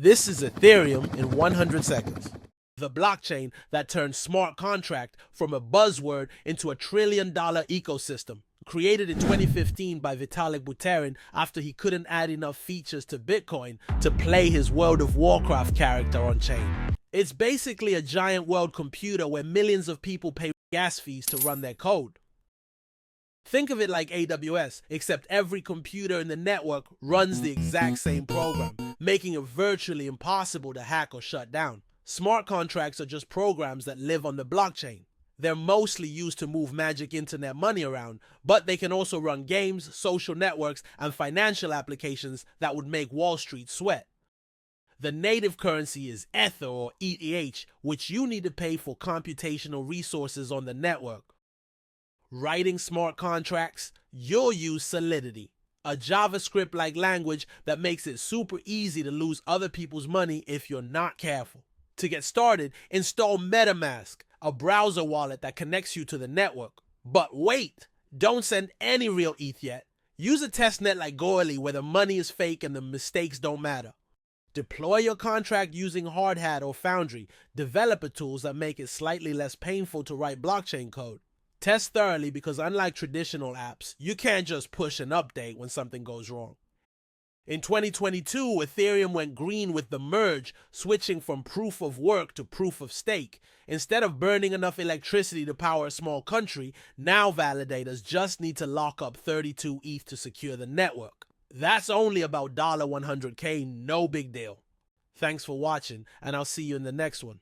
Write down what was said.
This is Ethereum in 100 seconds. The blockchain that turned smart contract from a buzzword into a trillion-dollar ecosystem. Created in 2015 by Vitalik Buterin after he couldn't add enough features to Bitcoin to play his World of Warcraft character on chain. It's basically a giant world computer where millions of people pay gas fees to run their code. Think of it like AWS, except every computer in the network runs the exact same program, making it virtually impossible to hack or shut down. Smart contracts are just programs that live on the blockchain. They're mostly used to move magic internet money around, but they can also run games, social networks, and financial applications that would make Wall Street sweat. The native currency is Ether or ETH, which you need to pay for computational resources on the network. Writing smart contracts, you'll use Solidity, a JavaScript-like language that makes it super easy to lose other people's money if you're not careful. To get started, install MetaMask, a browser wallet that connects you to the network. But wait, don't send any real ETH yet. Use a testnet like Goerli where the money is fake and the mistakes don't matter. Deploy your contract using Hardhat or Foundry, developer tools that make it slightly less painful to write blockchain code. Test thoroughly because unlike traditional apps, you can't just push an update when something goes wrong. In 2022, Ethereum went green with the merge, switching from proof of work to proof of stake. Instead of burning enough electricity to power a small country, now validators just need to lock up 32 ETH to secure the network. That's only about $100K, no big deal. Thanks for watching, and I'll see you in the next one.